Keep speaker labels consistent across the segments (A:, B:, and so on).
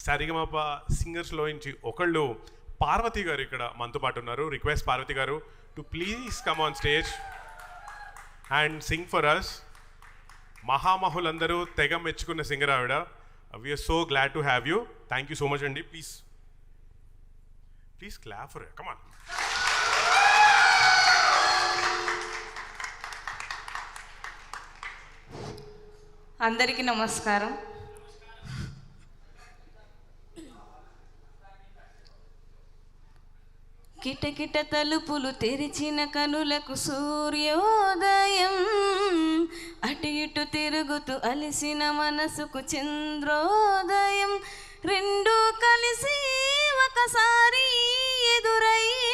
A: సరిగమప సింగర్స్లో నుంచి ఒకళ్ళు పార్వతి గారు ఇక్కడ మనతో పాటు ఉన్నారు. రిక్వెస్ట్ పార్వతి గారు to please come on stage and sing for us. మహామహులందరూ తెగ మెచ్చుకున్న సింగర్ ఆవిడ. We're so glad to have you. Thank you so much అండి. Please please clap for come on.
B: అందరికీ నమస్కారం. కిటకిట తలుపులు తెరిచిన కనులకు సూర్యోదయం, అటు ఇటు తిరుగుతూ అలిసిన మనసుకు చంద్రోదయం, రెండు కలిసి ఒకసారి ఎదురయ్యే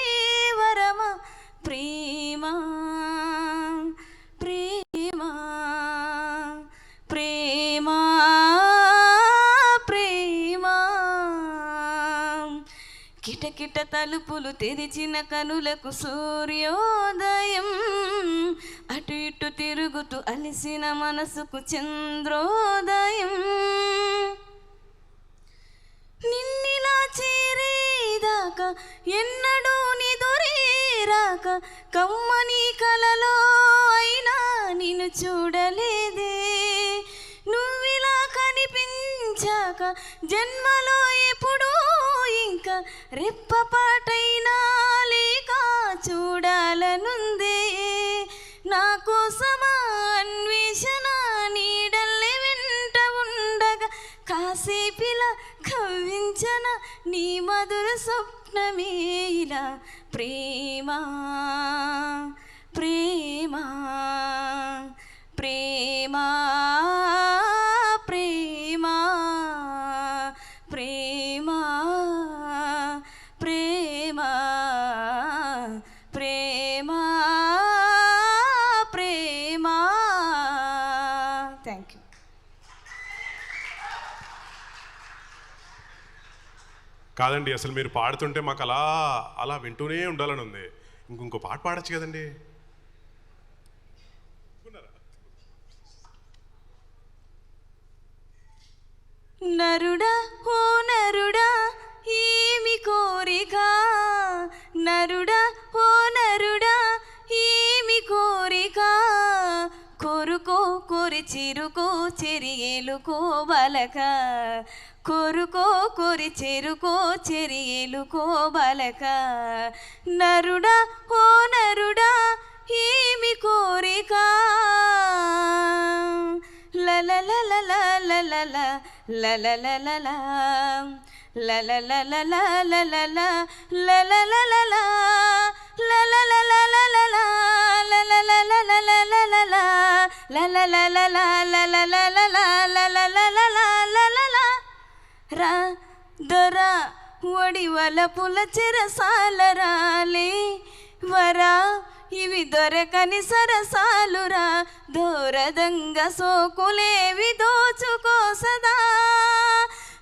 B: వరమ ప్రేమ ప్రేమ ప్రేమ ప్రేమ. కిటకిట తలుపులు తెరిచిన కనులకు సూర్యోదయం, అటు ఇటు తిరుగుతూ అలిసిన మనసుకు చంద్రోదయం, నిన్నిలా చేరేదాకా ఎన్నడూ నిదురేరాక కమ్మని కలలో అయినా నిన్ను చూడలేదే, నువ్విలా కనిపించాక జన్మలో ఎప్పుడూ ఇంకా రెప్పపాటైనా లేక చూడాలనుందే, నా కోసమా అన్వేషణ నీడల్లే వెంట ఉండగా కాసేపిలా కవ్వించన నీ మధుర స్వప్నమే ఇలా ప్రేమ ప్రేమ ప్రేమ ప్రేమ ప్రేమ ప్రేమ ప్రేమ ప్రేమ. Thank you.
A: కాదండి, అసలు మీరు పాడుతుంటే మాకు అలా అలా వింటూనే ఉండాలని ఉంది. ఇంకో పాట పాడచ్చు కదండి.
B: నరుడా ఓ నరుడా ఏమి కోరిక, నరుడా ఓ నరుడా ఏమి కోరిక, కోరుకో కోరి చిరుకో చెరియేలుకో బలక, కోరుకో కోరి చెరుకో చెరియేలుకో బలక, నరుడా ఓ నరుడా ఏమి కోరిక, లలలలలలలల లలలలల లలలలలలల లలలలల లలలలలలల లలలలలలల లలలలలలలలలలలలలల. రా దొరా ఒడివల పుల చెరసాలరాలే వరా, ఇవి దొరకని సరసాలురా, దూరదంగ సోకులేవి దోచుకోసదా,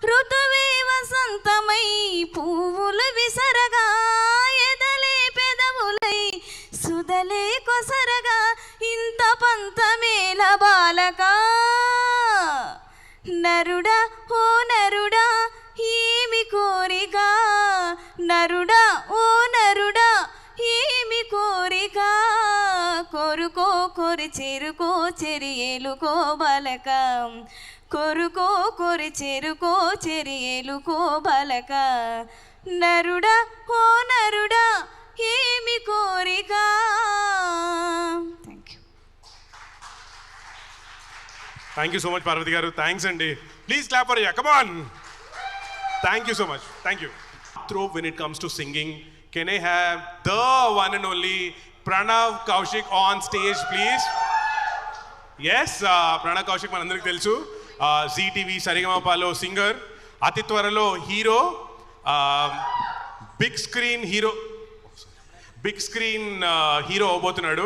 B: ఋతువే వసంతమై పువ్వులు విసరగా, ఎదలే పెదవులై సుదలే కొసరగా, ఇంత పంతమేల బాలక, నరుడా ఓ నరుడా ఏమి కోరిక, నరుడా ఓ నరుడా ఏమి కోరిక, కోరుకో కోరి చెరుకో చెరియేలుకో బలక, కోరుకో కోరి చెరుకో చెరియేలుకో బలక, నరుడా ఓ నరుడా ఏమి కోరిక. Thank you.
A: Thank you so much Parvati గారు. థ్యాంక్స్ అండి. Please clap for ya. Come on. Thank you so much. Thank you. Through when it comes to singing, can I have the one and only Pranav Kaushik on stage, please? Yes, Pranav Kaushik మనందరికీ తెలుసు. Zee TV సరిగమపలో singer, అతి త్వరలో hero, big screen hero అవబోతున్నాడు.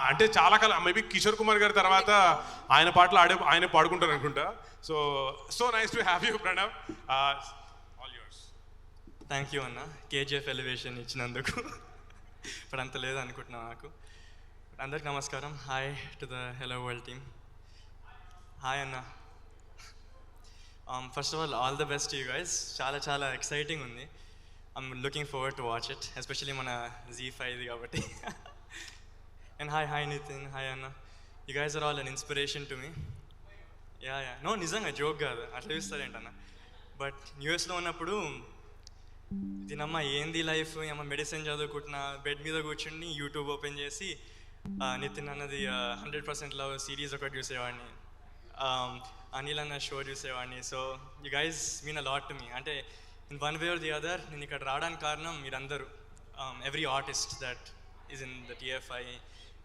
A: అంటే చాలా కాలం, maybe Kishore Kumar గారి తర్వాత ఆయన పాటలు ఆయన పాడుకుంటారు అనుకుంటా. So nice to have you Pranav.
C: Thank you అన్న, కేజీఎఫ్ ఎలివేషన్ ఇచ్చినందుకు. ఇప్పుడు అంత లేదు అనుకుంటున్నా నాకు. అందరికి నమస్కారం. Hi to the hello world team. Hi అన్న. First of all the best you guys. చాలా చాలా ఎక్సైటింగ్ ఉంది. I'm looking forward to watch it, especially మన Z5 కాబట్టి. అండ్ హాయ్ నితిన్, హాయ్ అన్న. You guys are all an inspiration to me. Yeah no, నిజంగా joke కాదు, అట్లా చూస్తారేంటన్న. బట్ యూఎస్లో ఉన్నప్పుడు దీనమ్మ ఏంది లైఫ్, ఏమో మెడిసిన్ చదువుకుంటున్నా, బెడ్ మీద కూర్చుని యూట్యూబ్ ఓపెన్ చేసి నితిన్ అన్నది 100% లవ్ సిరీస్ ఒకటి చూసేవాడిని, అనిల్ అన్న షో చూసేవాడిని. So you guys mean a lot to me. అంటే in one way or the other నేను ఇక్కడ రావడానికి కారణం మీరందరూ, every artist that is in the TFI,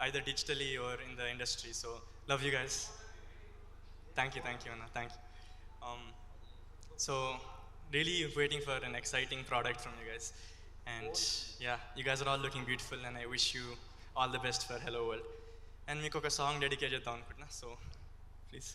C: either digitally or in the industry. So love you guys. Thank you Anna, thank you. So really waiting for an exciting product from you guys, and yeah, you guys are all looking beautiful and I wish you all the best for Hello World. And meeku oka song dedicate cheddam anukuntunna, so please.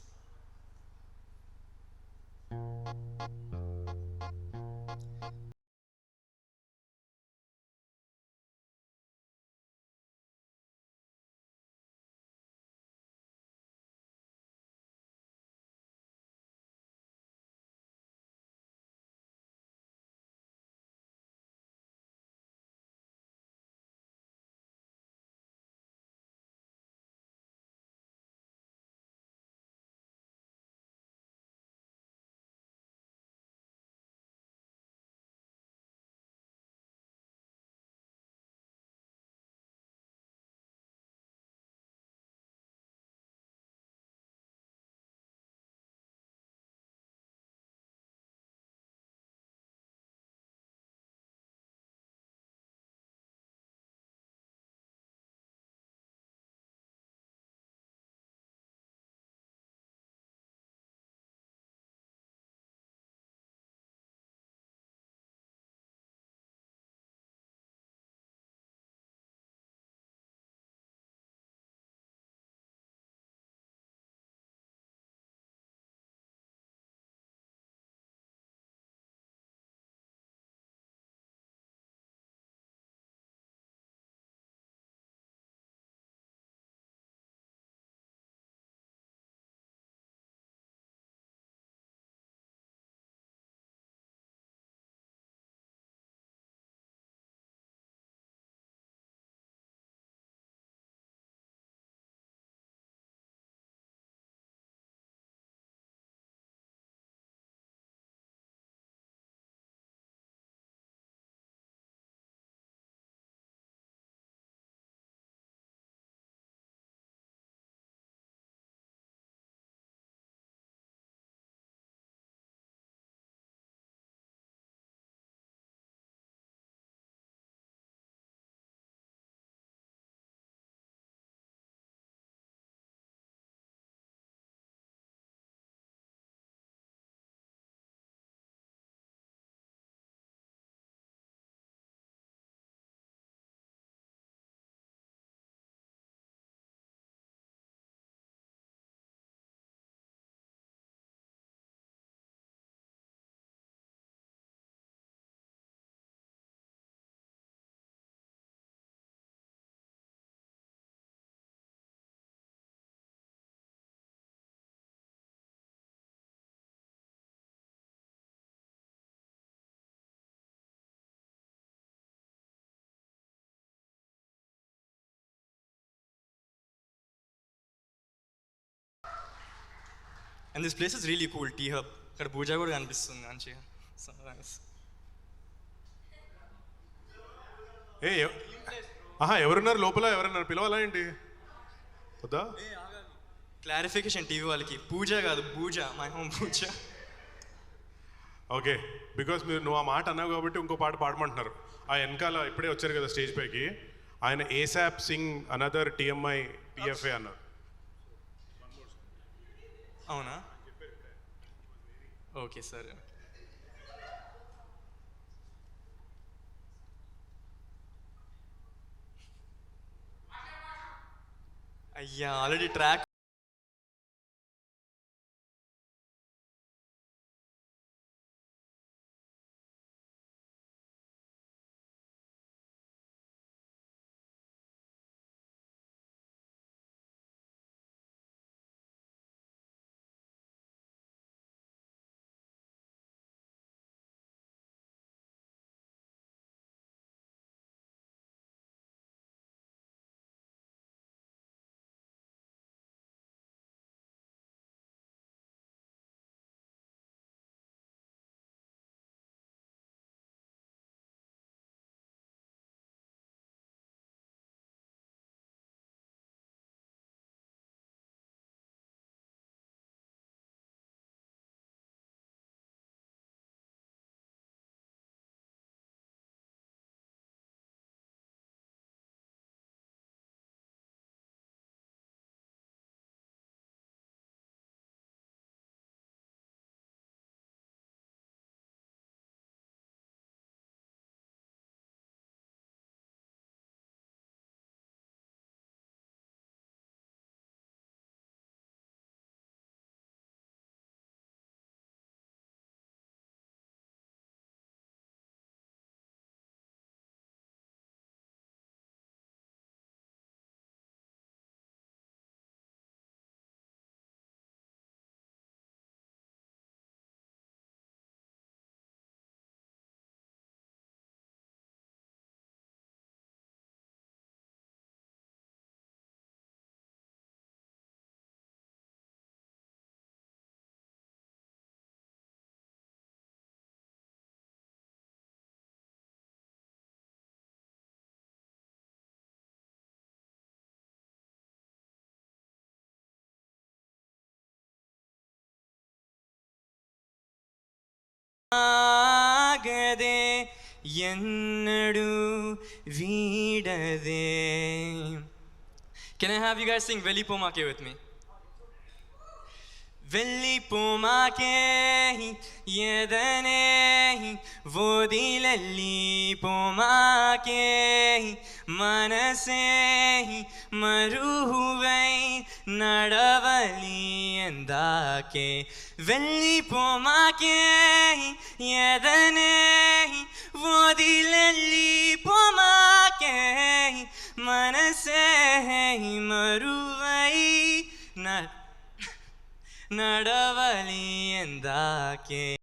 C: And this place is really cool, Tea Hub. ఇక్కడ పూజ కూడా కనిపిస్తుంది మంచిగా. So nice.
A: ఎవరున్నారు లోపల? ఎవరన్నారు? పిలవాలా ఏంటి? వద్దా?
C: Clarification TV వాళ్ళకి, పూజ కాదు Pooja, my home Pooja.
A: Okay, because నువ్వు ఆ మాట అన్నావు కాబట్టి ఇంకో పాట పాడమంటున్నారు. ఆ వెనకాల ఇప్పుడే వచ్చారు కదా స్టేజ్ పైకి, ఆయన ASAP Singh another TMI TFA అన్నారు.
C: అవునా? ఓకే సరే. అయ్యా ఆల్రెడీ ట్రాక్ ಆಗದೆ ಎನ್ನಡು ವೀಡದೆ. Can I have you guys sing Velipomake with me? Velipomake yedane vodilelli pomake manase maruhuvai nadavali endake. Velipomake yedane vodilelli pomake manase maruvai nadavali endake.